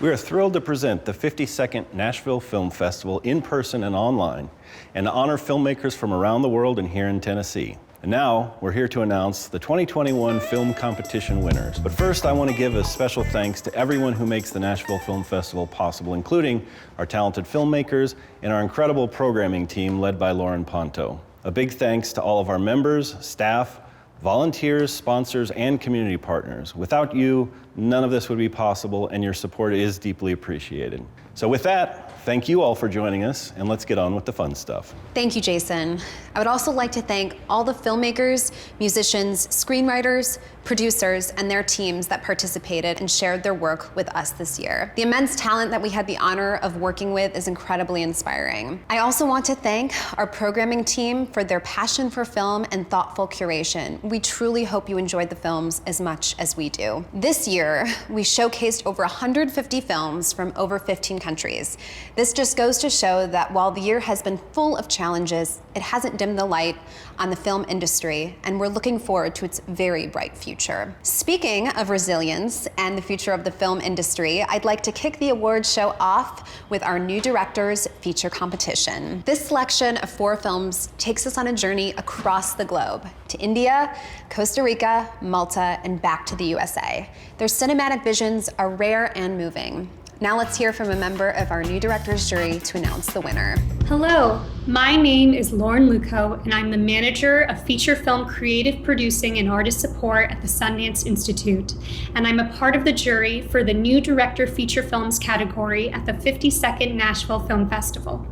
We are thrilled to present the 52nd Nashville Film Festival in person and online, and to honor filmmakers from around the world and here in Tennessee. And now, we're here to announce the 2021 film competition winners. But first, I want to give a special thanks to everyone who makes the Nashville Film Festival possible, including our talented filmmakers and our incredible programming team led by Lauren Ponto. A big thanks to all of our members, staff, volunteers, sponsors, and community partners. Without you, none of this would be possible, and your support is deeply appreciated. So with that, thank you all for joining us, and let's get on with the fun stuff. Thank you, Jason. I would also like to thank all the filmmakers, musicians, screenwriters, producers, and their teams that participated and shared their work with us this year. The immense talent that we had the honor of working with is incredibly inspiring. I also want to thank our programming team for their passion for film and thoughtful curation. We truly hope you enjoyed the films as much as we do. This year, we showcased over 150 films from over 15 countries. This just goes to show that while the year has been full of challenges, it hasn't dimmed the light on the film industry, and we're looking forward to its very bright future. Speaking of resilience and the future of the film industry, I'd like to kick the awards show off with our New Directors Feature Competition. This selection of 4 films takes us on a journey across the globe, to India, Costa Rica, Malta, and back to the USA. Their cinematic visions are rare and moving. Now let's hear from a member of our New Directors jury to announce the winner. Hello, my name is Lauren LUKOW, and I'm the manager of feature film creative producing and artist support at the Sundance Institute. And I'm a part of the jury for the New Director Feature Films category at the 52nd Nashville Film Festival.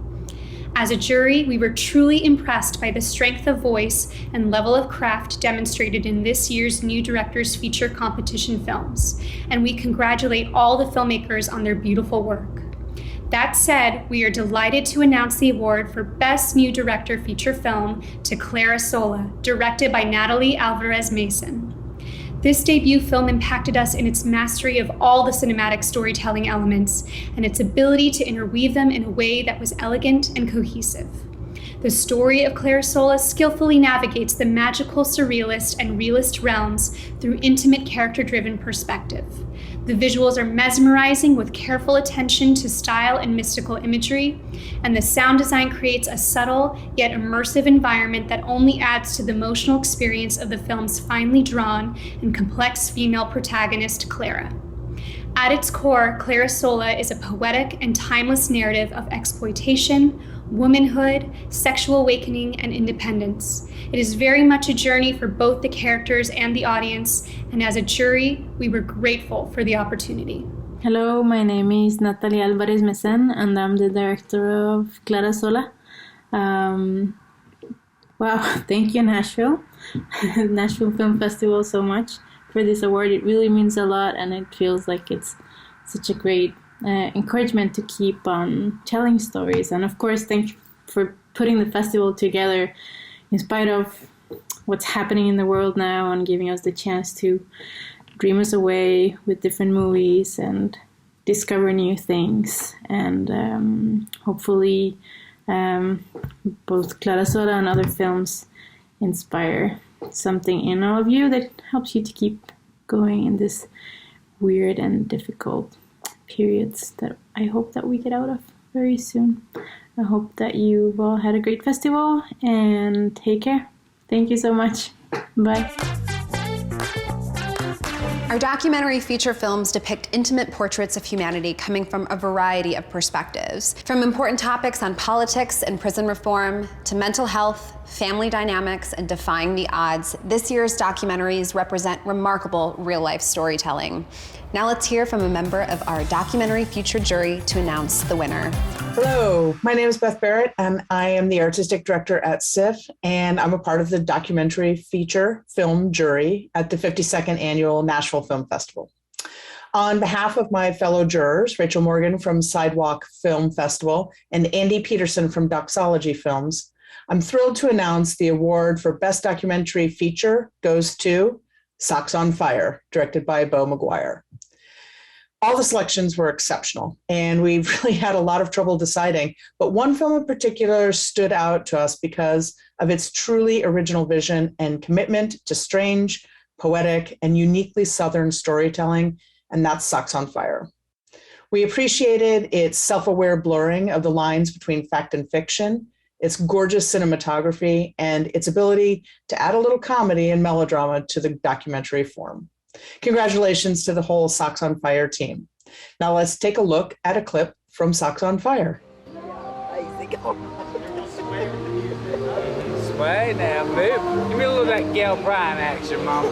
As a jury, we were truly impressed by the strength of voice and level of craft demonstrated in this year's New Directors Feature Competition films, and we congratulate all the filmmakers on their beautiful work. That said, we are delighted to announce the award for Best New Director Feature Film to Clara Sola, directed by Natalie Alvarez Mason. This debut film impacted us in its mastery of all the cinematic storytelling elements and its ability to interweave them in a way that was elegant and cohesive. The story of Clara Sola skillfully navigates the magical surrealist and realist realms through intimate character-driven perspective. The visuals are mesmerizing with careful attention to style and mystical imagery, and the sound design creates a subtle yet immersive environment that only adds to the emotional experience of the film's finely drawn and complex female protagonist, Clara. At its core, Clara Sola is a poetic and timeless narrative of exploitation, womanhood, sexual awakening, and independence. It is very much a journey for both the characters and the audience, and as a jury, we were grateful for the opportunity. Hello, my name is Natalie Alvarez Mason, and I'm the director of Clara Sola. Wow, thank you, Nashville, Nashville Film Festival, so much for this award. It really means a lot, and it feels like it's such a great encouragement to keep on telling stories. And of course, thank you for putting the festival together in spite of what's happening in the world now, and giving us the chance to dream us away with different movies and discover new things. And hopefully both Clara Sola and other films inspire something in all of you that helps you to keep going in this weird and difficult periods that I hope that we get out of very soon. I hope that you've all had a great festival, and take care. Thank you so much. Bye. Our documentary feature films depict intimate portraits of humanity coming from a variety of perspectives, from important topics on politics and prison reform to mental health, family dynamics, and defying the odds. This year's documentaries represent remarkable real-life storytelling. Now let's hear from a member of our documentary feature jury to announce the winner. Hello, my name is Beth Barrett, and I am the artistic director at SIF, and I'm a part of the documentary feature film jury at the 52nd Annual Nashville Film Festival. On behalf of my fellow jurors, Rachel Morgan from Sidewalk Film Festival and Andy Peterson from Doxology Films, I'm thrilled to announce the award for Best Documentary Feature goes to Socks on Fire, directed by Bo McGuire. All the selections were exceptional, and we really had a lot of trouble deciding, but one film in particular stood out to us because of its truly original vision and commitment to strange, poetic, and uniquely Southern storytelling, and that's Socks on Fire. We appreciated its self-aware blurring of the lines between fact and fiction, its gorgeous cinematography, and its ability to add a little comedy and melodrama to the documentary form. Congratulations to the whole Socks on Fire team. Now let's take a look at a clip from Socks on Fire. Sway now, babe. Give me a little of that Gal Bryan action, Mama.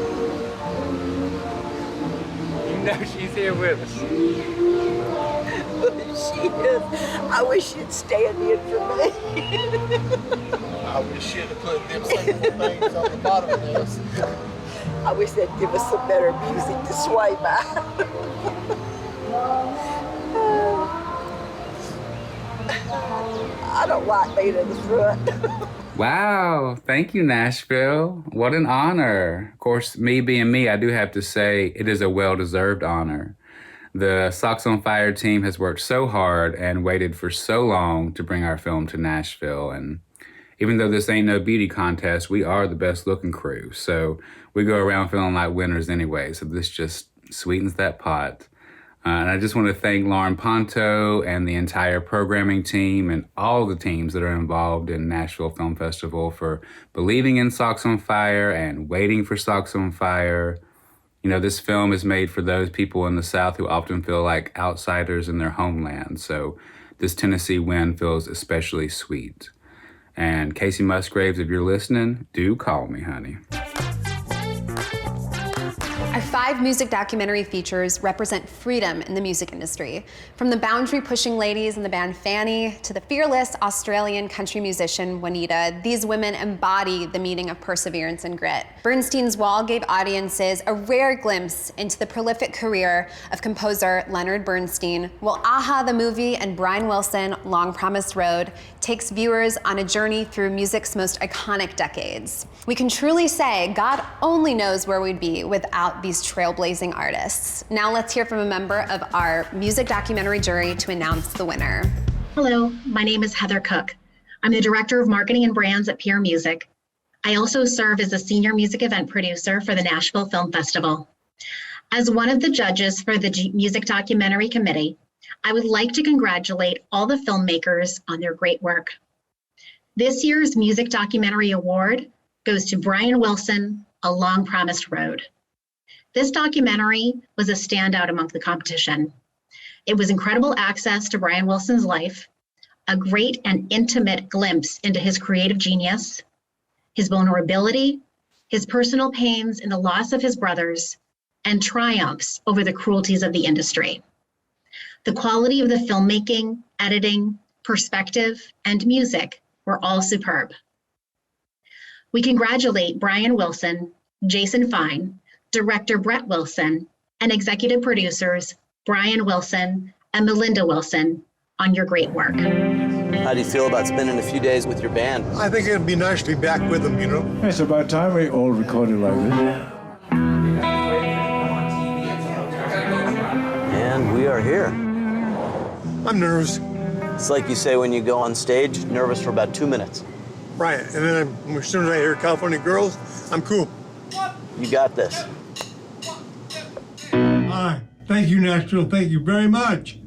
You know she's here with us. She is. I wish she'd stand in for me. I wish she'd have put them simple things on the bottom of this. I wish they'd give us some better music to sway by. I don't like being in the front. Wow, thank you, Nashville. What an honor. Of course, me being me, I do have to say it is a well-deserved honor. The Socks on Fire team has worked so hard and waited for so long to bring our film to Nashville. And even though this ain't no beauty contest, we are the best looking crew. So we go around feeling like winners anyway. So this just sweetens that pot. And I just want to thank Lauren Ponto and the entire programming team and all the teams that are involved in Nashville Film Festival for believing in Socks on Fire and waiting for Socks on Fire. You know, this film is made for those people in the South who often feel like outsiders in their homeland. So this Tennessee win feels especially sweet. And Casey Musgraves, if you're listening, do call me, honey. Our 5 music documentary features represent freedom in the music industry. From the boundary-pushing ladies in the band Fanny to the fearless Australian country musician Juanita, these women embody the meaning of perseverance and grit. Bernstein's Wall gave audiences a rare glimpse into the prolific career of composer Leonard Bernstein, while Aha the movie and Brian Wilson, Long Promised Road, takes viewers on a journey through music's most iconic decades. We can truly say God only knows where we'd be without these trailblazing artists. Now let's hear from a member of our music documentary jury to announce the winner. Hello, my name is Heather Cook. I'm the Director of Marketing and Brands at PEER Music. I also serve as a Senior Music Event Producer for the Nashville Film Festival. As one of the judges for the Music Documentary Committee, I would like to congratulate all the filmmakers on their great work. This year's Music Documentary Award goes to Brian Wilson, A Long Promised Road. This documentary was a standout among the competition. It was incredible access to Brian Wilson's life, a great and intimate glimpse into his creative genius, his vulnerability, his personal pains in the loss of his brothers, and triumphs over the cruelties of the industry. The quality of the filmmaking, editing, perspective, and music were all superb. We congratulate Brian Wilson, Jason Fine, Director Brett Wilson, and executive producers Brian Wilson and Melinda Wilson on your great work. How do you feel about spending a few days with your band? I think it'd be nice to be back with them, you know. It's about time we all recorded like this. And we are here. I'm nervous. It's like you say when you go on stage, nervous for about 2 minutes. Right, and then as soon as I hear California Girls, I'm cool. You got this. Hi, thank you, Nashville. Thank you very much.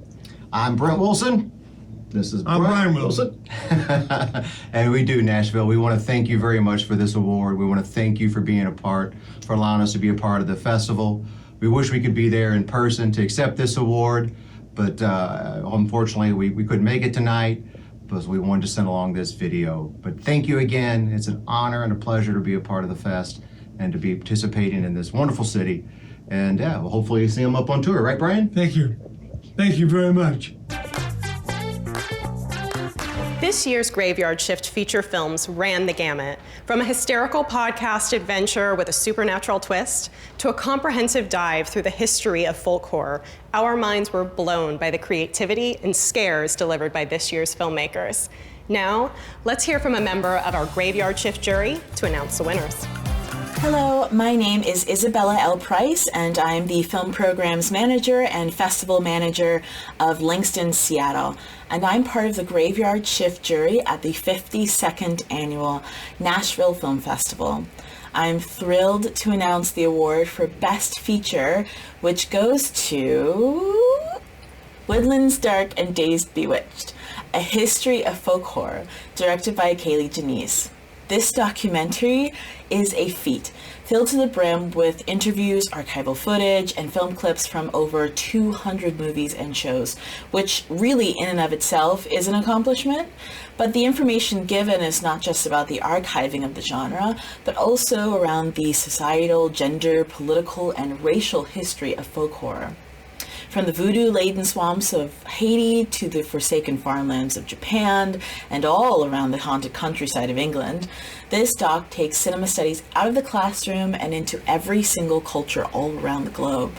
I'm Brent Wilson. This is I'm Brian Wilson. And we do, Nashville. We want to thank you very much for this award. We want to thank you for being a part, for allowing us to be a part of the festival. We wish we could be there in person to accept this award, but unfortunately we couldn't make it tonight because we wanted to send along this video. But thank you again. It's an honor and a pleasure to be a part of the fest and to be participating in this wonderful city. And yeah, we'll hopefully see them up on tour, right, Brian? Thank you. Thank you very much. This year's Graveyard Shift feature films ran the gamut, from a hysterical podcast adventure with a supernatural twist to a comprehensive dive through the history of folk horror. Our minds were blown by the creativity and scares delivered by this year's filmmakers. Now, let's hear from a member of our Graveyard Shift jury to announce the winners. Hello, my name is Isabella L. Price, and I'm the Film Programs Manager and Festival Manager of Langston, Seattle. And I'm part of the Graveyard Shift jury at the 52nd Annual Nashville Film Festival. I'm thrilled to announce the award for Best Feature, which goes to Woodlands Dark and Days Bewitched, A History of Folk Horror, directed by JANISSE. This documentary is a feat, filled to the brim with interviews, archival footage, and film clips from over 200 movies and shows, which really in and of itself is an accomplishment. But the information given is not just about the archiving of the genre, but also around the societal, gender, political, and racial history of folk horror. From the voodoo-laden swamps of Haiti to the forsaken farmlands of Japan and all around the haunted countryside of England, this doc takes cinema studies out of the classroom and into every single culture all around the globe.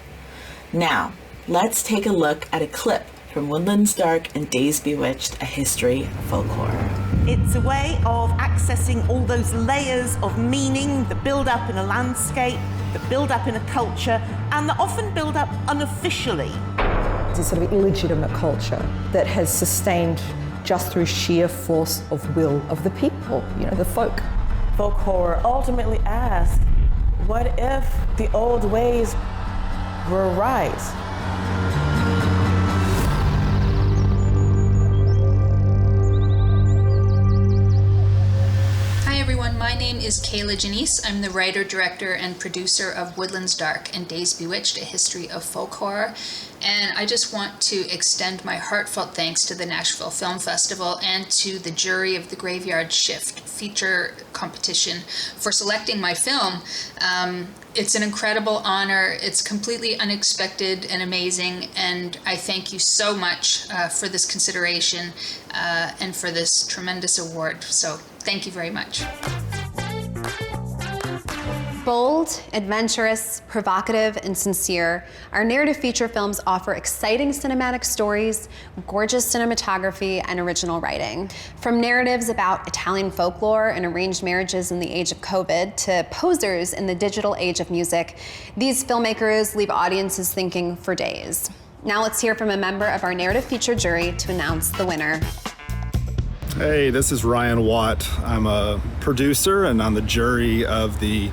Now, let's take a look at a clip from Woodlands Dark and Days Bewitched, A History of Folk Horror. It's a way of accessing all those layers of meaning, the build-up in a landscape, the build-up in a culture, and the often build-up unofficially. It's a sort of illegitimate culture that has sustained just through sheer force of will of the people, you know, the folk. Folk horror ultimately asks, what if the old ways were right? My name is JANISSE. I'm the writer, director, and producer of Woodlands Dark and Days Bewitched, A History of Folk Horror. And I just want to extend my heartfelt thanks to the Nashville Film Festival and to the jury of the Graveyard Shift feature competition for selecting my film. It's an incredible honor. It's completely unexpected and amazing, and I thank you so much for this consideration and for this tremendous award. So thank you very much. Bold, adventurous, provocative, and sincere, our narrative feature films offer exciting cinematic stories, gorgeous cinematography, and original writing. From narratives about Italian folklore and arranged marriages in the age of COVID to posers in the digital age of music, these filmmakers leave audiences thinking for days. Now let's hear from a member of our narrative feature jury to announce the winner. Hey, this is Ryan Watt. I'm a producer and on the jury of the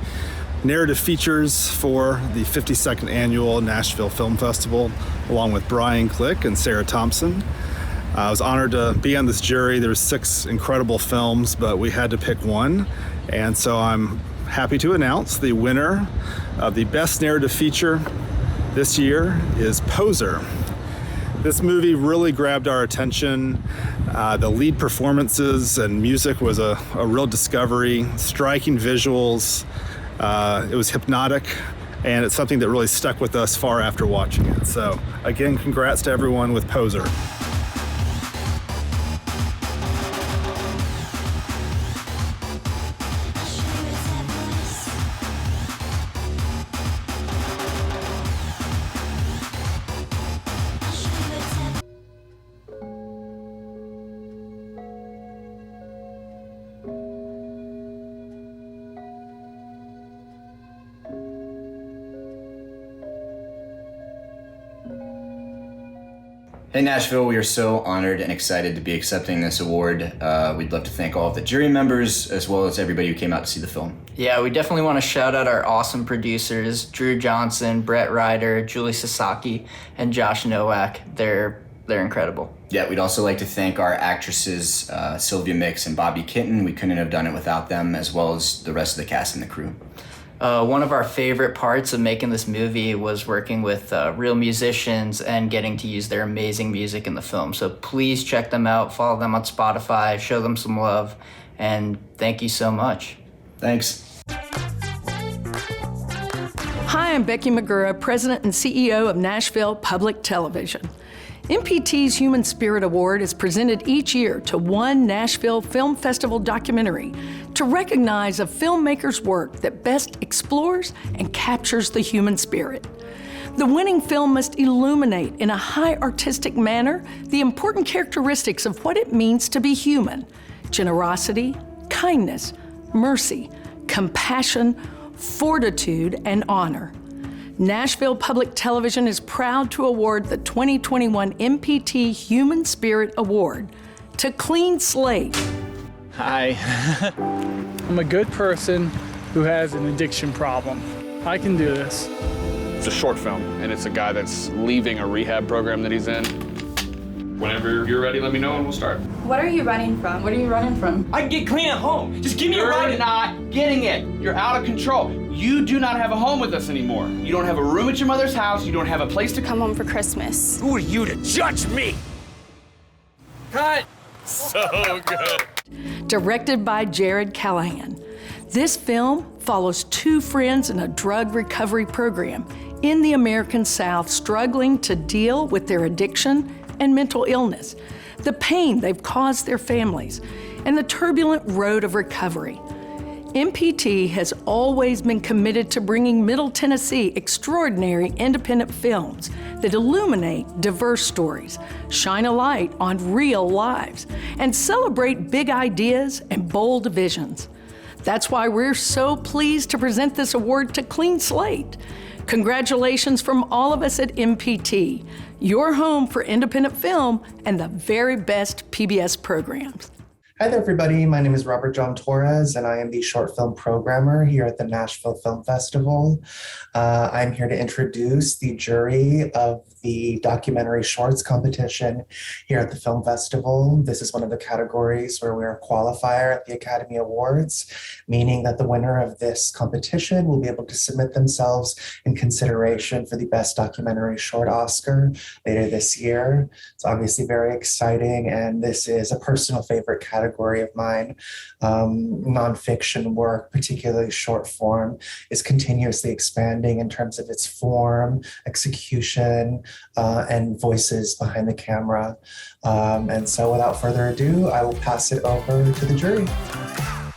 narrative features for the 52nd Annual Nashville Film Festival, along with Brian Click and Sarah Thompson. I was honored to be on this jury. There's 6 incredible films, but we had to pick one. And so I'm happy to announce the winner of the Best Narrative Feature this year is Poser. This movie really grabbed our attention. The lead performances and music was a real discovery, striking visuals. It was hypnotic, and it's something that really stuck with us far after watching it. So again, congrats to everyone with Poser. Hey Nashville, we are so honored and excited to be accepting this award. We'd love to thank all of the jury members as well as everybody who came out to see the film. Yeah, we definitely want to shout out our awesome producers, Drew Johnson, Brett Ryder, Julie Sasaki, and Josh Nowak. They're incredible. Yeah, we'd also like to thank our actresses, Sylvia Mix and Bobby Kitten. We couldn't have done it without them, as well as the rest of the cast and the crew. One of our favorite parts of making this movie was working with real musicians and getting to use their amazing music in the film. So please check them out, follow them on Spotify, show them some love, and thank you so much. Thanks. Hi, I'm Becky McGurra, President and CEO of Nashville Public Television. NPT's Human Spirit Award is presented each year to one Nashville Film Festival documentary to recognize a filmmaker's work that best explores and captures the human spirit. The winning film must illuminate in a high artistic manner the important characteristics of what it means to be human: generosity, kindness, mercy, compassion, fortitude, and honor. Nashville Public Television is proud to award the 2021 NPT Human Spirit Award to Clean Slate. Hi. I'm a good person who has an addiction problem. I can do this. It's a short film, and it's a guy that's leaving a rehab program that he's in. Whenever you're ready, let me know and we'll start. What are you running from? What are you running from? I can get clean at home. Just give me a ride. You're not getting it. You're out of control. You do not have a home with us anymore. You don't have a room at your mother's house. You don't have a place to come home for Christmas. Who are you to judge me? Cut. So good. Directed by Jared Callahan. This film follows two friends in a drug recovery program in the American South struggling to deal with their addiction and mental illness, the pain they've caused their families, and the turbulent road of recovery. MPT has always been committed to bringing Middle Tennessee extraordinary independent films that illuminate diverse stories, shine a light on real lives, and celebrate big ideas and bold visions. That's why we're so pleased to present this award to Clean Slate. Congratulations from all of us at MPT, your home for independent film and the very best PBS programs. Hi there, everybody. My name is Robert John Torres, and I am the short film programmer here at the Nashville Film Festival. I'm here to introduce the jury of the documentary shorts competition here at the Film Festival. This is one of the categories where we are a qualifier at the Academy Awards, meaning that the winner of this competition will be able to submit themselves in consideration for the Best Documentary Short Oscar later this year. It's obviously very exciting, and this is a personal favorite category of mine. Nonfiction work, particularly short form, is continuously expanding in terms of its form, execution, and voices behind the camera. And so without further ado, I will pass it over to the jury.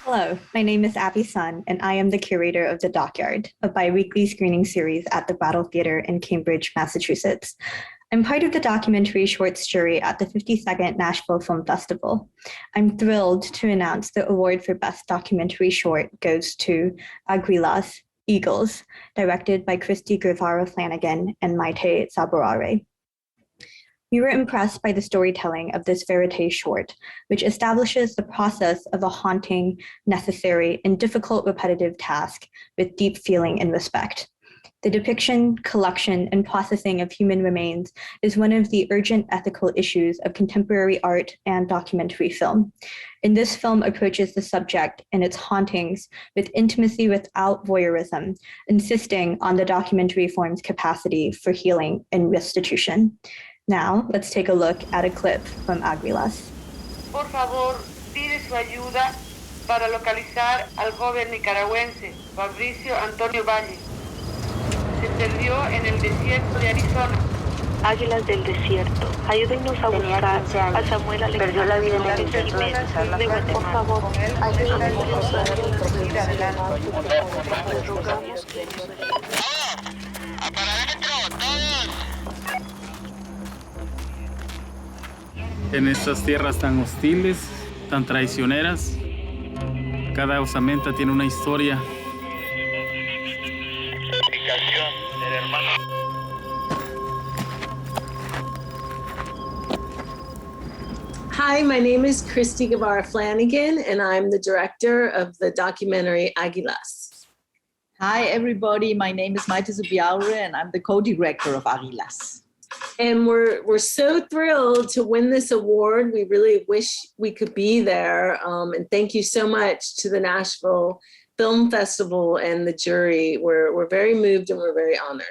Hello, my name is Abby Sun, and I am the curator of The Dockyard, a bi-weekly screening series at the Battle Theater in Cambridge, Massachusetts. I'm part of the documentary shorts jury at the 52nd Nashville Film Festival. I'm thrilled to announce the award for Best Documentary Short goes to Aguilas, Eagles, directed by Christy Guevara-Flanagan and Maite Saborare. We were impressed by the storytelling of this verite short, which establishes the process of a haunting, necessary, and difficult repetitive task with deep feeling and respect. The depiction, collection, and processing of human remains is one of the urgent ethical issues of contemporary art and documentary film. And this film approaches the subject and its hauntings with intimacy without voyeurism, insisting on the documentary form's capacity for healing and restitution. Now, let's take a look at a clip from Aguilas. Por favor, pide su ayuda para localizar al joven nicaragüense, Fabricio Antonio Valle. Se perdió en el desierto de Arizona. Águilas del desierto, ayúdennos a buscar a Samuel Alexander. Perdió la vida en el desierto de Guatemala. Por favor, ayúdennos a seguir adelante. Les rogamos que nos En estas tierras tan hostiles, tan traicioneras, cada osamenta tiene una historia. Hi, my name is Christy Guevara-Flanagan, and I'm the director of the documentary Aguilas. Hi, everybody. My name is Maite Saborare, and I'm the co-director of Aguilas. And we're so thrilled to win this award. We really wish we could be there. And thank you so much to the Nashville Film Festival and the jury. We're very moved and we're very honored.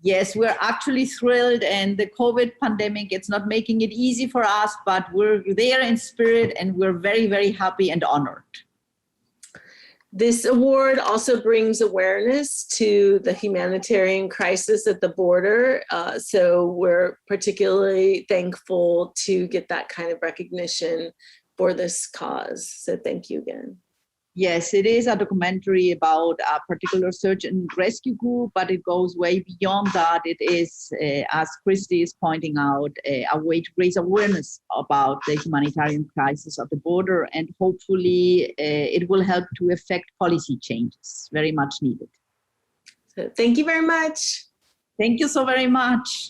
Yes, we're actually thrilled, and the COVID pandemic, it's not making it easy for us, but we're there in spirit and we're very, very happy and honored. This award also brings awareness to the humanitarian crisis at the border. So we're particularly thankful to get that kind of recognition for this cause. So thank you again. Yes, it is a documentary about a particular search and rescue group, but it goes way beyond that. It is, as Christy is pointing out, a way to raise awareness about the humanitarian crisis at the border, and hopefully it will help to effect policy changes, very much needed. So thank you very much. Thank you so very much.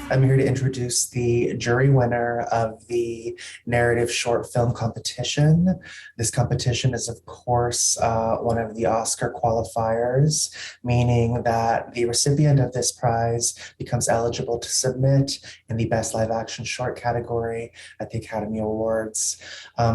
I'm here to introduce the jury winner of the narrative short film competition. This competition is, of course, one of the Oscar qualifiers, meaning that the recipient of this prize becomes eligible to submit in the Best Live Action Short category at the Academy Awards.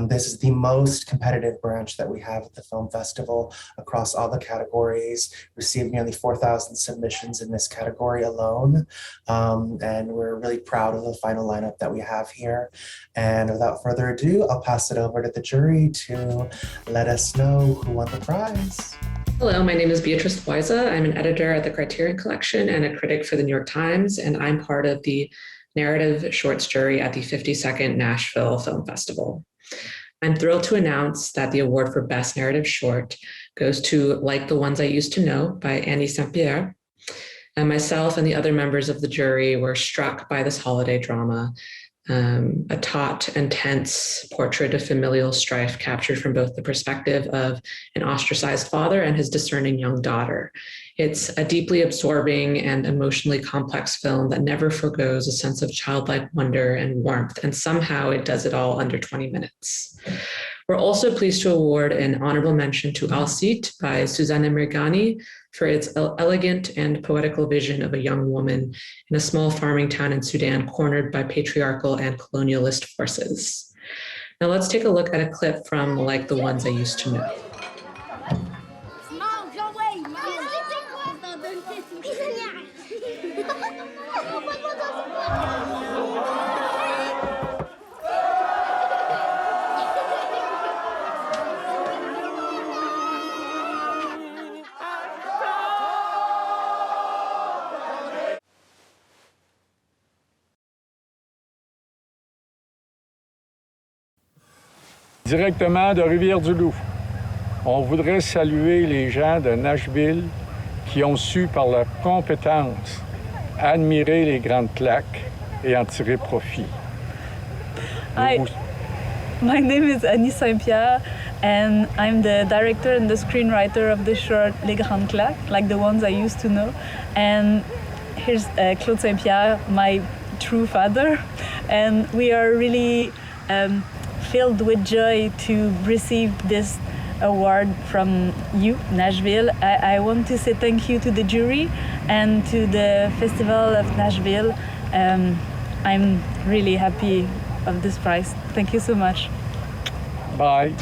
This is the most competitive branch that we have at the film festival across all the categories. Received nearly 4,000 submissions in this category alone. And we're really proud of the final lineup that we have here. And without further ado, I'll pass it over to the jury to let us know who won the prize. Hello, my name is Beatrice LOAYZA. I'm an editor at the Criterion Collection and a critic for the New York Times, and I'm part of the narrative shorts jury at the 52nd Nashville Film Festival. I'm thrilled to announce that the award for Best Narrative Short goes to Like the Ones I Used to Know by Annie St-Pierre. And myself and the other members of the jury were struck by this holiday drama, a taut and tense portrait of familial strife captured from both the perspective of an ostracized father and his discerning young daughter. It's a deeply absorbing and emotionally complex film that never forgoes a sense of childlike wonder and warmth, and somehow it does it all under 20 minutes. We're also pleased to award an honorable mention to Alcite by Susanna Mirgani for its elegant and poetical vision of a young woman in a small farming town in Sudan cornered by patriarchal and colonialist forces. Now let's take a look at a clip from Like the Ones I Used to Know. Directement de Rivière-du-Loup. On voudrait saluer les gens de Nashville qui ont su, par leur compétence, admirer les grandes claques et en tirer profit. Hi, my name is Annie St-Pierre, and I'm the director and the screenwriter of the short Les Grandes Claques, like the ones I used to know. And here's Claude St-Pierre, my true father, and we are really filled with joy to receive this award from you, Nashville. I want to say thank you to the jury and to the Festival of Nashville. I'm really happy of this prize. Thank you so much. Bye.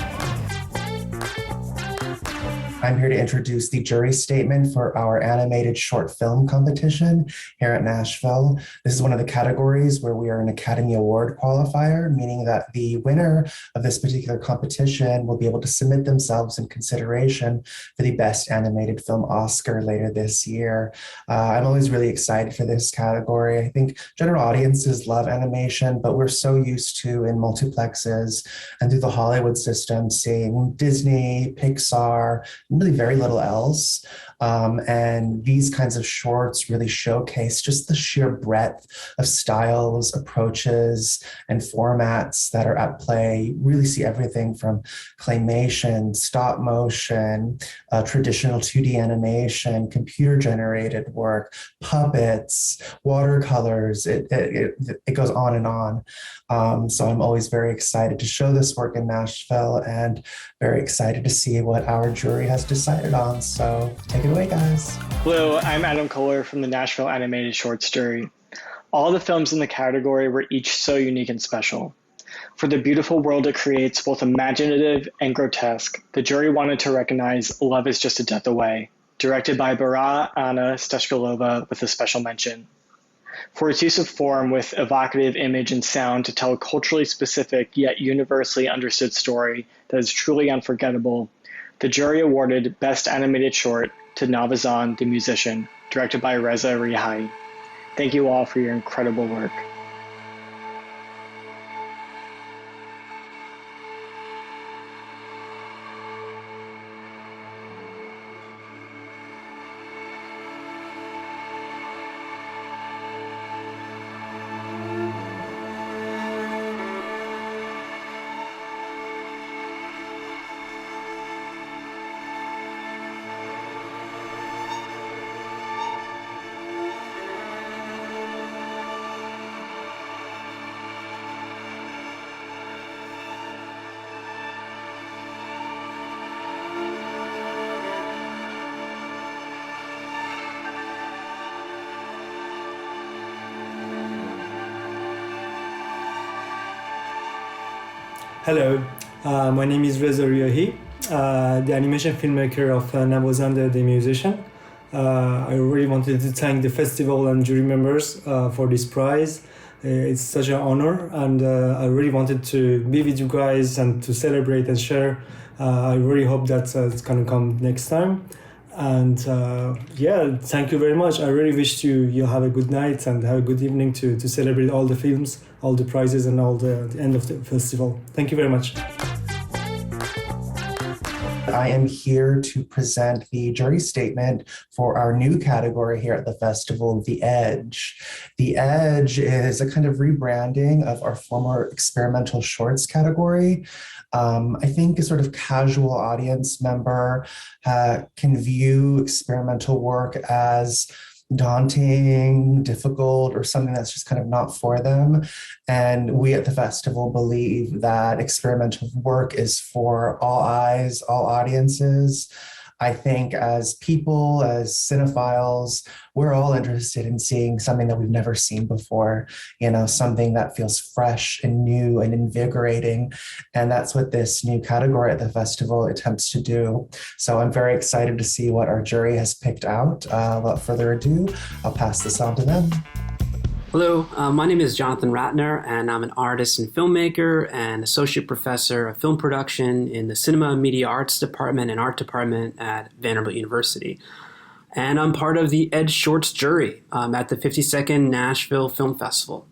I'm here to introduce the jury statement for our animated short film competition here at Nashville. This is one of the categories where we are an Academy Award qualifier, meaning that the winner of this particular competition will be able to submit themselves in consideration for the Best Animated Film Oscar later this year. I'm always really excited for this category. I think general audiences love animation, but we're so used to in multiplexes and through the Hollywood system seeing Disney, Pixar, really very little else. And these kinds of shorts really showcase just the sheer breadth of styles, approaches, and formats that are at play. You really see everything from claymation, stop motion, traditional 2D animation, computer-generated work, puppets, watercolors. It goes on and on. So I'm always very excited to show this work in Nashville and very excited to see what our jury has decided on. So take it away, guys. Hello, I'm Adam Kohler from the Nashville Animated Shorts jury. All the films in the category were each so unique and special. For the beautiful world it creates, both imaginative and grotesque, the jury wanted to recognize Love is Just a Death Away, directed by BARRETT Anna Steshkolova with a special mention. For its use of form with evocative image and sound to tell a culturally specific yet universally understood story that is truly unforgettable, the jury awarded Best Animated Short to Navazan the Musician, directed by Reza Rihai. Thank you all for your incredible work. Hello, my name is RHYS, the animation filmmaker of Navozan the musician. I really wanted to thank the festival and jury members for this prize. It's such an honor, and I really wanted to be with you guys and to celebrate and share. I really hope that it's gonna come next time. And yeah, thank you very much. I really wish you have a good night and have a good evening to celebrate all the films, all the prizes, and all the end of the festival. Thank you very much. I am here to present the jury statement for our new category here at the festival, The Edge. The Edge is a kind of rebranding of our former experimental shorts category. I think a sort of casual audience member can view experimental work as daunting, difficult, or something that's just kind of not for them. And we at the festival believe that experimental work is for all eyes, all audiences. I think as people, as cinephiles, we're all interested in seeing something that we've never seen before, something that feels fresh and new and invigorating. And that's what this new category at the festival attempts to do. So I'm very excited to see what our jury has picked out. Without further ado, I'll pass this on to them. Hello, my name is Jonathan Rattner, and I'm an artist and filmmaker and associate professor of film production in the Cinema and Media Arts Department and Art Department at Vanderbilt University. And I'm part of the Edge Shorts jury at the 52nd Nashville Film Festival.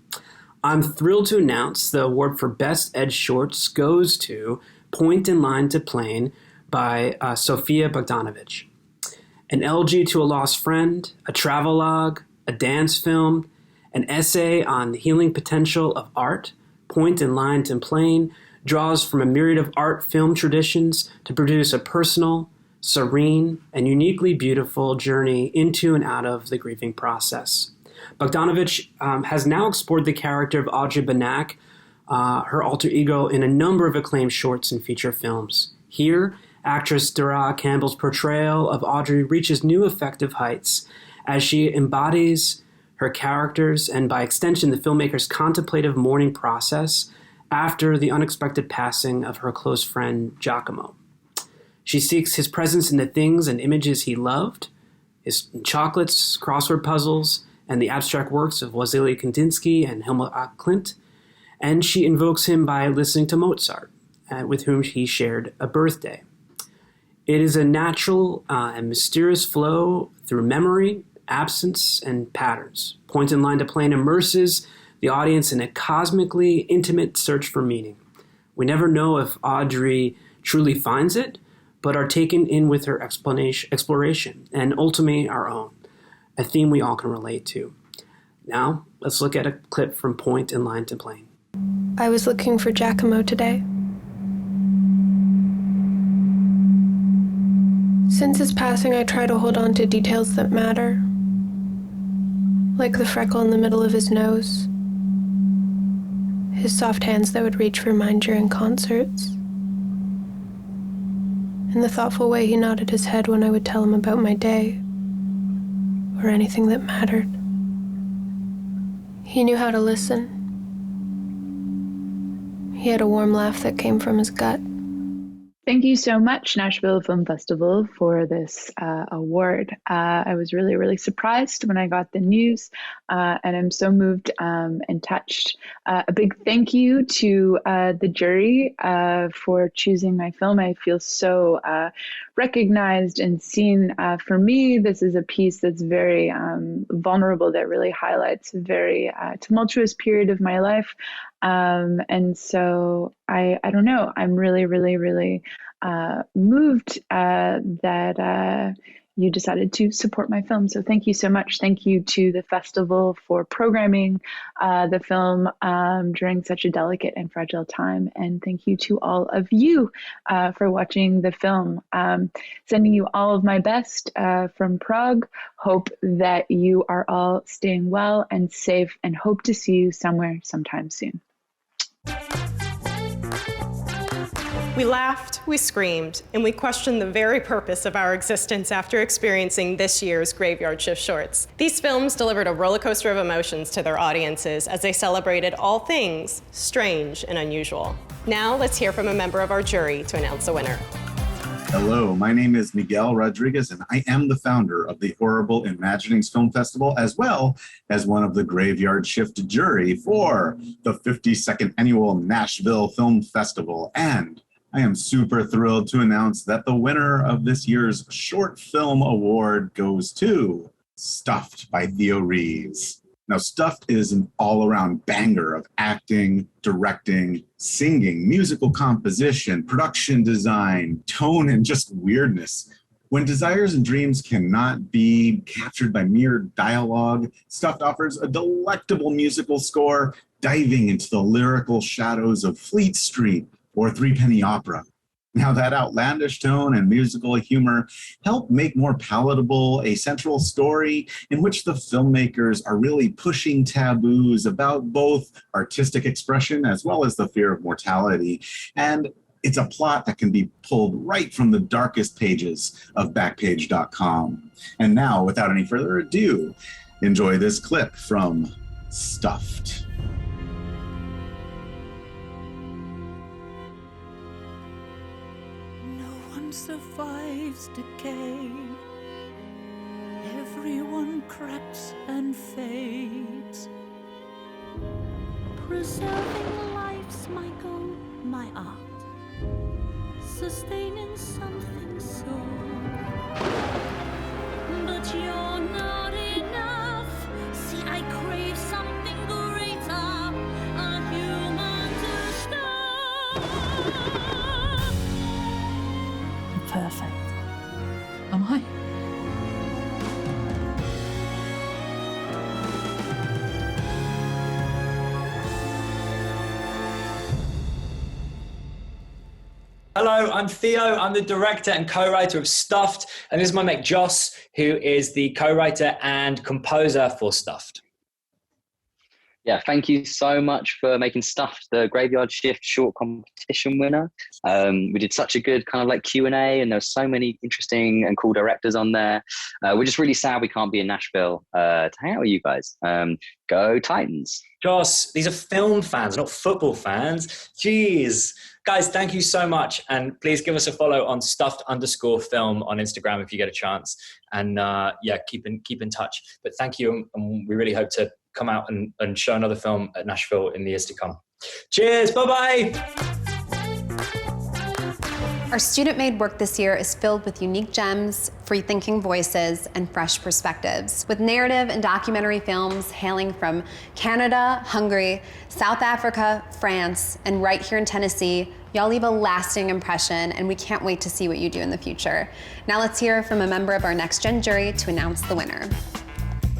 I'm thrilled to announce the award for Best Edge Shorts goes to Point in Line to Plane by SOFIA BOHDANOWICZ. An elegy to a lost friend, a travelogue, a dance film, an essay on the healing potential of art, Point in Line to Plane draws from a myriad of art film traditions to produce a personal, serene, and uniquely beautiful journey into and out of the grieving process. BOHDANOWICZ has now explored the character of Audrey Banak, her alter ego, in a number of acclaimed shorts and feature films. Here, actress Dara Campbell's portrayal of Audrey reaches new effective heights as she embodies her characters, and by extension, the filmmaker's contemplative mourning process after the unexpected passing of her close friend Giacomo. She seeks his presence in the things and images he loved, his chocolates, crossword puzzles, and the abstract works of Wassily Kandinsky and Helmut Klimt, and she invokes him by listening to Mozart, with whom he shared a birthday. It is a natural and mysterious flow through memory, absence, and patterns. Point in Line to Plane immerses the audience in a cosmically intimate search for meaning. We never know if Audrey truly finds it, but are taken in with her exploration, and ultimately our own, a theme we all can relate to. Now, let's look at a clip from Point in Line to Plane. I was looking for Giacomo today. Since his passing, I try to hold on to details that matter, like the freckle in the middle of his nose, his soft hands that would reach for mine during concerts, and the thoughtful way he nodded his head when I would tell him about my day, or anything that mattered. He knew how to listen. He had a warm laugh that came from his gut. Thank you so much, Nashville Film Festival, for this award. I was really, really surprised when I got the news, and I'm so moved and touched. A big thank you to the jury for choosing my film. I feel so recognized and seen. For me, this is a piece that's very vulnerable, that really highlights a very tumultuous period of my life. And so I don't know, I'm really, really, really moved that you decided to support my film. So thank you so much. Thank you to the festival for programming the film during such a delicate and fragile time. And thank you to all of you for watching the film. Sending you all of my best from Prague. Hope that you are all staying well and safe, and hope to see you somewhere sometime soon. We laughed, we screamed, and we questioned the very purpose of our existence after experiencing this year's Graveyard Shift shorts. These films delivered a roller coaster of emotions to their audiences as they celebrated all things strange and unusual. Now let's hear from a member of our jury to announce the winner. Hello, my name is Miguel Rodriguez, and I am the founder of the Horrible Imaginings Film Festival, as well as one of the Graveyard Shift jury for the 52nd Annual Nashville Film Festival. And I am super thrilled to announce that the winner of this year's Short Film Award goes to Stuffed by THEO RHYS. Now, Stuffed is an all-around banger of acting, directing, singing, musical composition, production design, tone, and just weirdness. When desires and dreams cannot be captured by mere dialogue, Stuffed offers a delectable musical score diving into the lyrical shadows of Fleet Street or Threepenny Opera. Now, that outlandish tone and musical humor help make more palatable a central story in which the filmmakers are really pushing taboos about both artistic expression as well as the fear of mortality. And it's a plot that can be pulled right from the darkest pages of Backpage.com. And now, without any further ado, enjoy this clip from Stuffed. Survives decay. Everyone cracks and fades. Preserving life's my goal, my art. Sustaining something so. But you're not enough. See, I crave something greater. A human to stop. Perfect. Am I? Hello, I'm Theo. I'm the director and co-writer of Stuffed, and this is my mate Joss, who is the co-writer and composer for Stuffed. Yeah, thank you so much for making Stuffed the Graveyard Shift short competition winner. We did such a good kind of like Q&A, and there were so many interesting and cool directors on there. We're just really sad we can't be in Nashville to hang out with you guys. Go Titans. Joss, these are film fans, not football fans. Jeez. Guys, thank you so much. And please give us a follow on Stuffed_film on Instagram if you get a chance. And yeah, keep in touch. But thank you. And we really hope to come out and show another film at Nashville in the years to come. Cheers. Bye-bye. Our student-made work this year is filled with unique gems, free-thinking voices, and fresh perspectives. With narrative and documentary films hailing from Canada, Hungary, South Africa, France, and right here in Tennessee, y'all leave a lasting impression, and we can't wait to see what you do in the future. Now let's hear from a member of our Next Gen jury to announce the winner.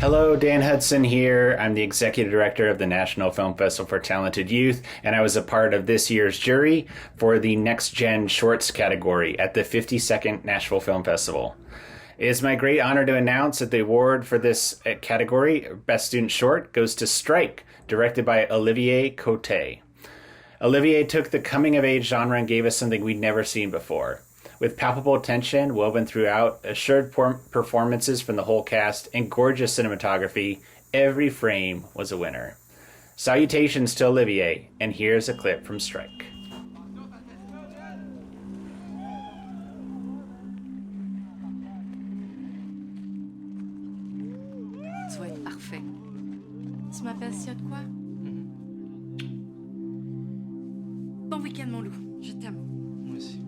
Hello, Dan Hudson here. I'm the Executive Director of the National Film Festival for Talented Youth, and I was a part of this year's jury for the Next Gen Shorts category at the 52nd Nashville Film Festival. It is my great honor to announce that the award for this category, Best Student Short, goes to Strike, directed by Olivier Cote. Olivier took the coming-of-age genre and gave us something we'd never seen before. With palpable tension woven throughout, assured performances from the whole cast, and gorgeous cinematography, every frame was a winner. Salutations to Olivier, and here's a clip from Strike. Tu vas être parfait. Tu m'appelles s'il y a de quoi? Bon week-end, mon loup. Je t'aime. Moi aussi.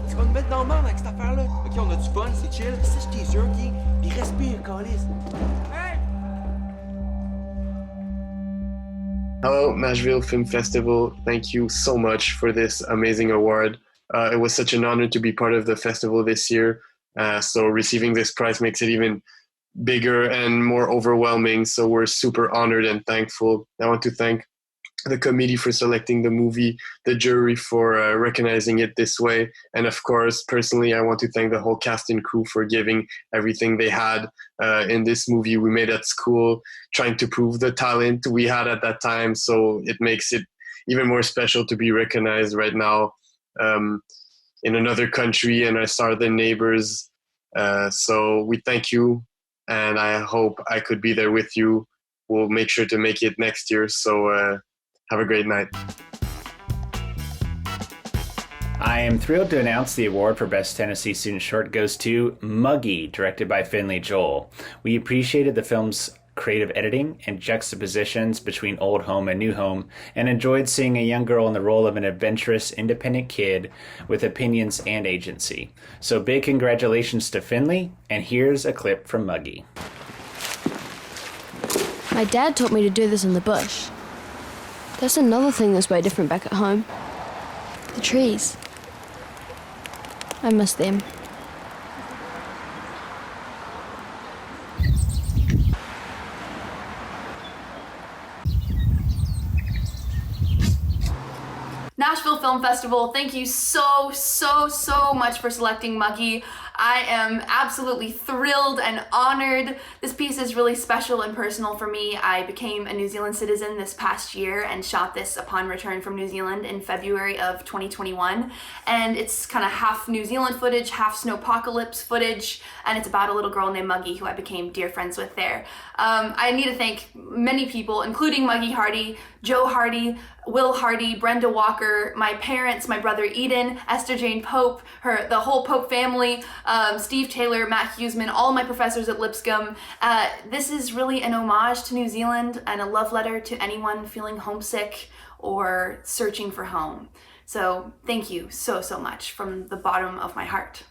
Tu vas me mettre dans le monde avec cette affaire-là. Ok, on a du fun, c'est chill. C'est je tes yeux, ok? Puis respire, câlisse. Hey! Hello, Nashville Film Festival. Thank you so much for this amazing award. It was such an honor to be part of the festival this year. So receiving this prize makes it even bigger and more overwhelming. So we're super honored and thankful. I want to thank the committee for selecting the movie, the jury for recognizing it this way. And of course, personally, I want to thank the whole cast and crew for giving everything they had in this movie we made at school, trying to prove the talent we had at that time. So it makes it even more special to be recognized right now in another country and our southern neighbors. So we thank you, and I hope I could be there with you. We'll make sure to make it next year. So have a great night. I am thrilled to announce the award for Best Tennessee Student Short goes to Muggy, directed by Finley Joel. We appreciated the film's creative editing and juxtapositions between old home and new home, and enjoyed seeing a young girl in the role of an adventurous, independent kid with opinions and agency. So big congratulations to Finley, and here's a clip from Muggy. My dad taught me to do this in the bush. That's another thing that's way different back at home. The trees. I miss them. Nashville Film Festival, thank you so much for selecting Muggy. I am absolutely thrilled and honored. This piece is really special and personal for me. I became a New Zealand citizen this past year and shot this upon return from New Zealand in February of 2021. And it's kind of half New Zealand footage, half snowpocalypse footage, and it's about a little girl named Muggy who I became dear friends with there. I need to thank many people, including Muggy Hardy, Joe Hardy, Will Hardy, Brenda Walker, my parents, my brother Eden, Esther Jane Pope, the whole Pope family, Steve Taylor, Matt Huseman, all my professors at Lipscomb. This is really an homage to New Zealand and a love letter to anyone feeling homesick or searching for home. So thank you so much from the bottom of my heart.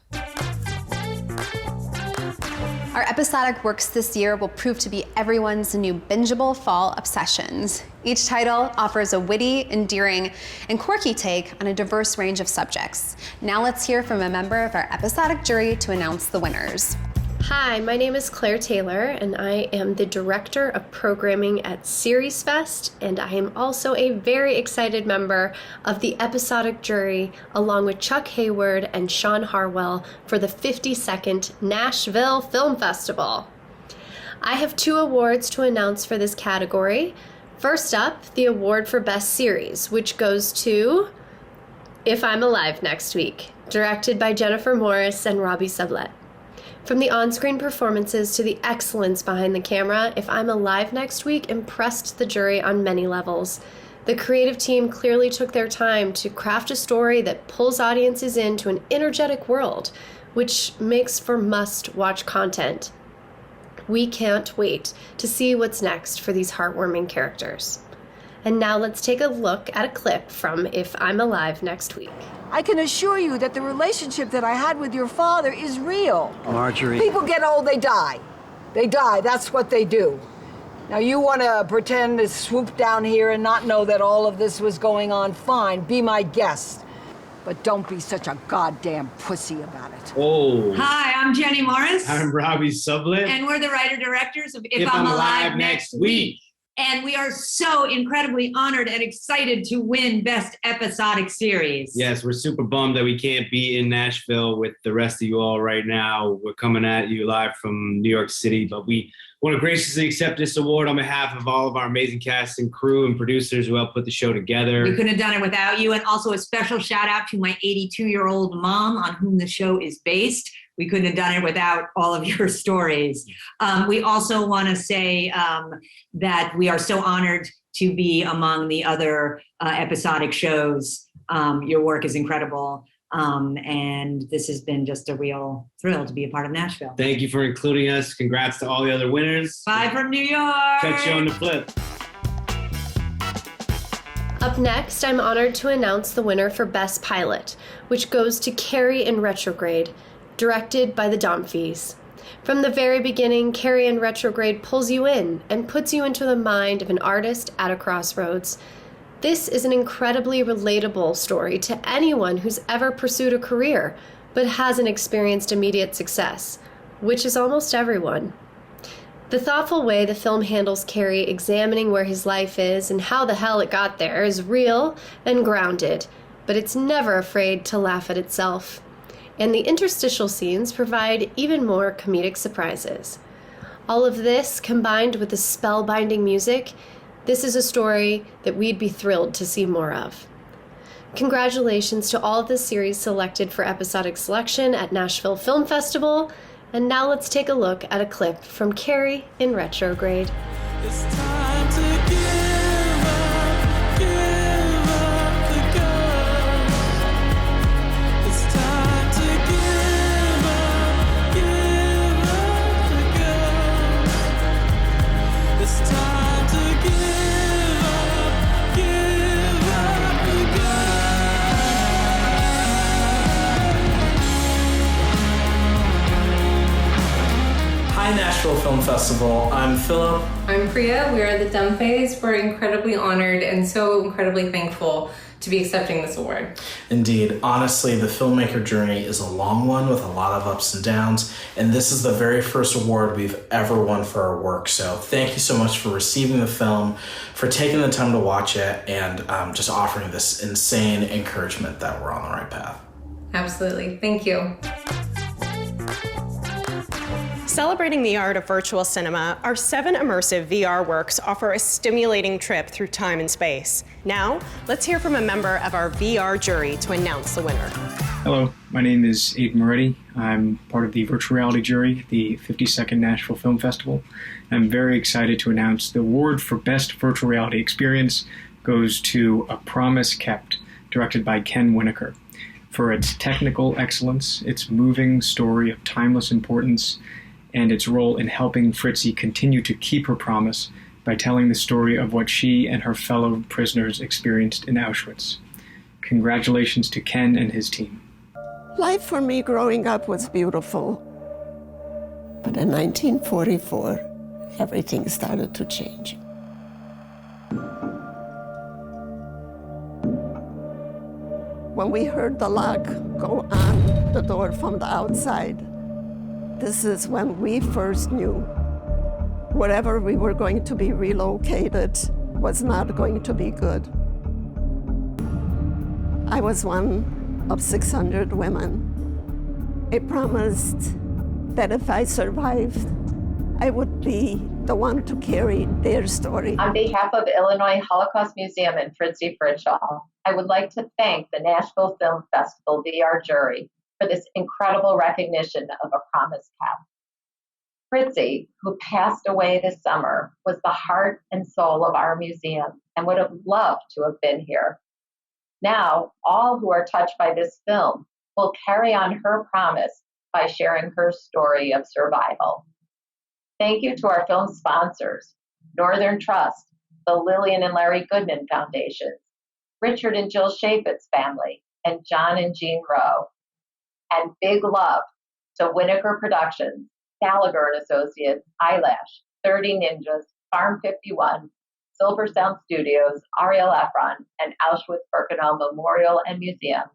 Our episodic works this year will prove to be everyone's new bingeable fall obsessions. Each title offers a witty, endearing, and quirky take on a diverse range of subjects. Now let's hear from a member of our episodic jury to announce the winners. Hi, my name is Claire Taylor, and I am the Director of Programming at Series Fest, and I am also a very excited member of the episodic jury, along with Chuck Hayward and Sean Harwell, for the 52nd Nashville Film Festival. I have 2 awards to announce for this category. First up, the award for Best Series, which goes to If I'm Alive Next Week, directed by Jennifer Morris and Robbie Sublett. From the on-screen performances to the excellence behind the camera, If I'm Alive Next Week impressed the jury on many levels. The creative team clearly took their time to craft a story that pulls audiences into an energetic world, which makes for must-watch content. We can't wait to see what's next for these heartwarming characters. And now let's take a look at a clip from If I'm Alive Next Week. I can assure you that the relationship that I had with your father is real. Marjorie. People get old, they die. They die, that's what they do. Now you want to pretend to swoop down here and not know that all of this was going on, fine, be my guest. But don't be such a goddamn pussy about it. Oh. Hi, I'm Jenny Morris. I'm Robbie Sublett. And we're the writer-directors of If I'm Alive Next Week. And we are so incredibly honored and excited to win Best Episodic Series. Yes, we're super bummed that we can't be in Nashville with the rest of you all right now. We're coming at you live from New York City, but we want to graciously accept this award on behalf of all of our amazing cast and crew and producers who helped put the show together. We couldn't have done it without you. And also a special shout out to my 82-year-old mom on whom the show is based. We couldn't have done it without all of your stories. We also want to say that we are so honored to be among the other episodic shows. Your work is incredible. And this has been just a real thrill to be a part of Nashville. Thank you for including us. Congrats to all the other winners. Bye from New York. Catch you on the flip. Up next, I'm honored to announce the winner for Best Pilot, which goes to Carrie in Retrograde, directed by the Domfees. From the very beginning, Carrie in Retrograde pulls you in and puts you into the mind of an artist at a crossroads. This is an incredibly relatable story to anyone who's ever pursued a career, but hasn't experienced immediate success, which is almost everyone. The thoughtful way the film handles Carrie examining where his life is and how the hell it got there is real and grounded, but it's never afraid to laugh at itself. And the interstitial scenes provide even more comedic surprises. All of this, combined with the spellbinding music, this is a story that we'd be thrilled to see more of. Congratulations to all of the series selected for episodic selection at Nashville Film Festival. And now let's take a look at a clip from Carrie in Retrograde. It's time to give up the ghost. It's time to give up the ghost. It's time to give up the ghost. Hi Nashville Film Festival, I'm Philip. I'm Priya, we are the Dumb Phase. We're incredibly honored and so incredibly thankful to be accepting this award. Indeed, honestly, the filmmaker journey is a long one with a lot of ups and downs, and this is the very first award we've ever won for our work. So thank you so much for receiving the film, for taking the time to watch it, and just offering this insane encouragement that we're on the right path. Absolutely, thank you. Celebrating the art of virtual cinema, our 7 immersive VR works offer a stimulating trip through time and space. Now, let's hear from a member of our VR jury to announce the winner. Hello, my name is Abe Moretti. I'm part of the virtual reality jury at the 52nd Nashville Film Festival. I'm very excited to announce the award for Best Virtual Reality Experience goes to A Promise Kept, directed by Ken Winokur. For its technical excellence, its moving story of timeless importance, and its role in helping Fritzi continue to keep her promise by telling the story of what she and her fellow prisoners experienced in Auschwitz. Congratulations to Ken and his team. Life for me growing up was beautiful. But in 1944, everything started to change. When we heard the lock go on the door from the outside, this is when we first knew wherever we were going to be relocated was not going to be good. I was one of 600 women. I promised that if I survived, I would be the one to carry their story. On behalf of Illinois Holocaust Museum and Fritzi Fritzshall, I would like to thank the Nashville Film Festival VR jury for this incredible recognition of A Promise Kept. Fritzi, who passed away this summer, was the heart and soul of our museum and would have loved to have been here. Now, all who are touched by this film will carry on her promise by sharing her story of survival. Thank you to our film sponsors, Northern Trust, the Lillian and Larry Goodman Foundations, Richard and Jill Chaffetz family, and John and Jean Rowe. And big love to Winokur Productions, Gallagher & Associates, Eyelash, 30 Ninjas, Farm 51, Silver Sound Studios, Ariel Efron, and Auschwitz-Birkenau Memorial and Museum,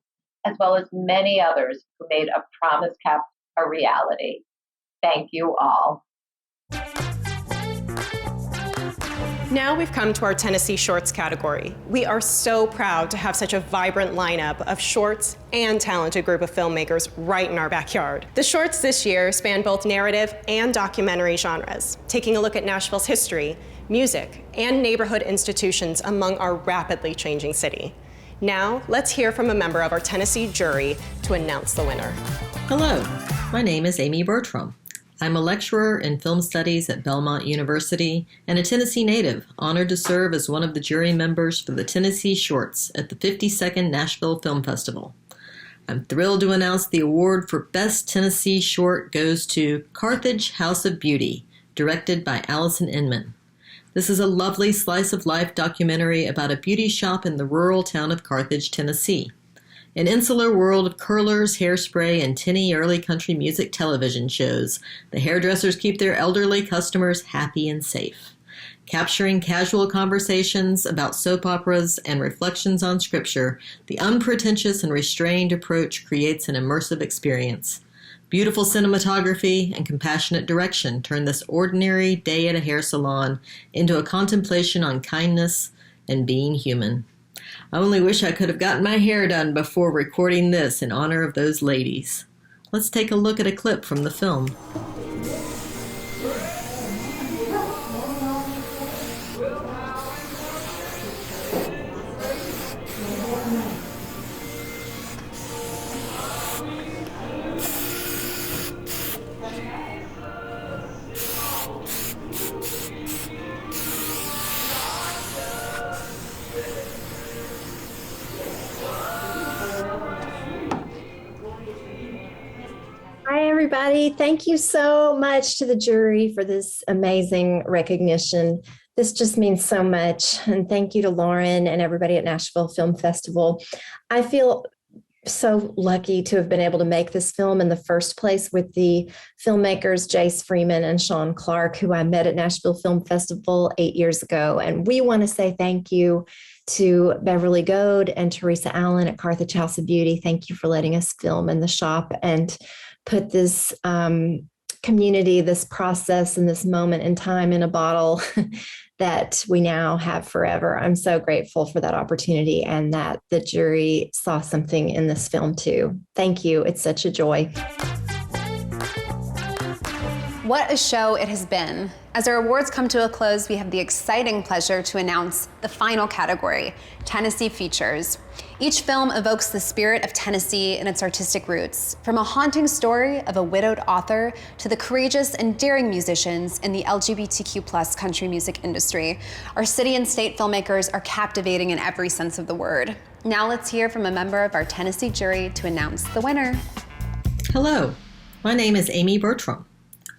as well as many others who made A Promise Kept a reality. Thank you all. Now we've come to our Tennessee Shorts category. We are so proud to have such a vibrant lineup of shorts and talented group of filmmakers right in our backyard. The shorts this year span both narrative and documentary genres, taking a look at Nashville's history, music, and neighborhood institutions among our rapidly changing city. Now, let's hear from a member of our Tennessee jury to announce the winner. Hello, my name is Amy Bertram. I'm a lecturer in film studies at Belmont University and a Tennessee native, honored to serve as one of the jury members for the Tennessee Shorts at the 52nd Nashville Film Festival. I'm thrilled to announce the award for Best Tennessee Short goes to Carthage House of Beauty, directed by Allison Inman. This is a lovely slice-of-life documentary about a beauty shop in the rural town of Carthage, Tennessee. An insular world of curlers, hairspray, and tinny early country music television shows, the hairdressers keep their elderly customers happy and safe. Capturing casual conversations about soap operas and reflections on scripture, the unpretentious and restrained approach creates an immersive experience. Beautiful cinematography and compassionate direction turned this ordinary day at a hair salon into a contemplation on kindness and being human. I only wish I could have gotten my hair done before recording this in honor of those ladies. Let's take a look at a clip from the film. Hi, everybody. Thank you so much to the jury for this amazing recognition. This just means so much. And thank you to Lauren and everybody at Nashville Film Festival. I feel so lucky to have been able to make this film in the first place with the filmmakers Jace Freeman and Sean Clark, who I met at Nashville Film Festival 8 years ago. And we want to say thank you to Beverly Goad and Teresa Allen at Carthage House of Beauty. Thank you for letting us film in the shop and put this community, this process, and this moment in time in a bottle that we now have forever. I'm so grateful for that opportunity and that the jury saw something in this film too. Thank you. It's such a joy. What a show it has been. As our awards come to a close, we have the exciting pleasure to announce the final category, Tennessee Features. Each film evokes the spirit of Tennessee and its artistic roots, from a haunting story of a widowed author to the courageous and daring musicians in the LGBTQ+ country music industry. Our city and state filmmakers are captivating in every sense of the word. Now let's hear from a member of our Tennessee jury to announce the winner. Hello, my name is Amy Bertram.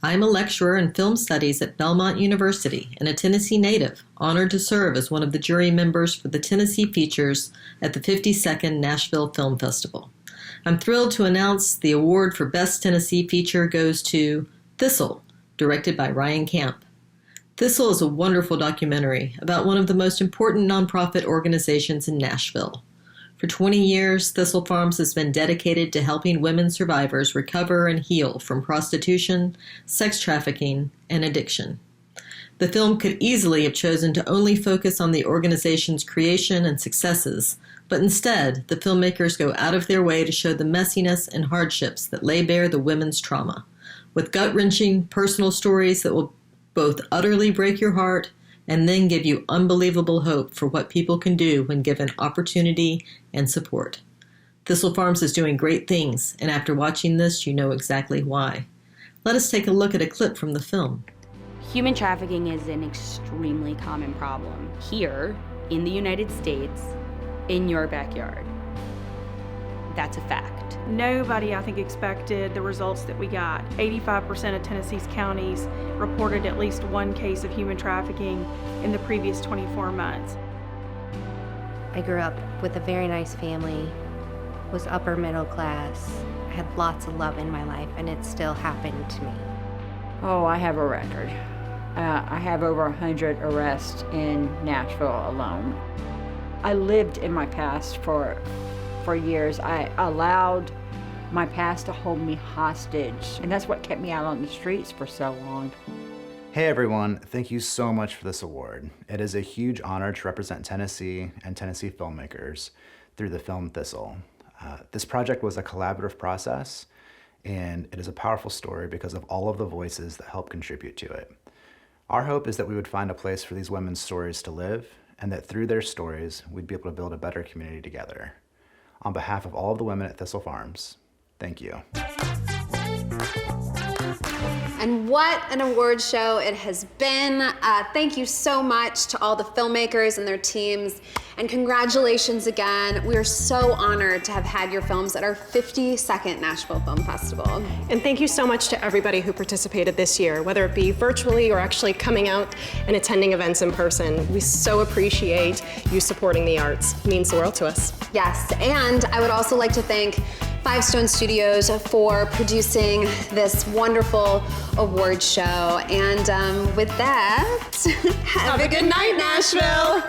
I'm a lecturer in film studies at Belmont University and a Tennessee native, honored to serve as one of the jury members for the Tennessee Features at the 52nd Nashville Film Festival. I'm thrilled to announce the award for Best Tennessee Feature goes to Thistle, directed by Ryan Camp. Thistle is a wonderful documentary about one of the most important nonprofit organizations in Nashville. For 20 years, Thistle Farms has been dedicated to helping women survivors recover and heal from prostitution, sex trafficking, and addiction. The film could easily have chosen to only focus on the organization's creation and successes, but instead, the filmmakers go out of their way to show the messiness and hardships that lay bare the women's trauma, with gut-wrenching personal stories that will both utterly break your heart and then give you unbelievable hope for what people can do when given opportunity and support. Thistle Farms is doing great things, and after watching this, you know exactly why. Let us take a look at a clip from the film. Human trafficking is an extremely common problem here in the United States, in your backyard. That's a fact. Nobody, I think, expected the results that we got. 85% of Tennessee's counties reported at least one case of human trafficking in the previous 24 months. I grew up with a very nice family, was upper middle class, had lots of love in my life, and it still happened to me. Oh, I have a record. I have over 100 arrests in Nashville alone. I lived in my past for years. I allowed my past to hold me hostage, and that's what kept me out on the streets for so long. Hey everyone, thank you so much for this award. It is a huge honor to represent Tennessee and Tennessee filmmakers through the film Thistle. This project was a collaborative process, and it is a powerful story because of all of the voices that helped contribute to it. Our hope is that we would find a place for these women's stories to live, and that through their stories, we'd be able to build a better community together. On behalf of all of the women at Thistle Farms, thank you. And what an award show it has been. Thank you so much to all the filmmakers and their teams. And congratulations again. We are so honored to have had your films at our 52nd Nashville Film Festival. And thank you so much to everybody who participated this year, whether it be virtually or actually coming out and attending events in person. We so appreciate you supporting the arts. It means the world to us. Yes, and I would also like to thank Five Stone Studios for producing this wonderful award show. And with that, have a good night, Nashville.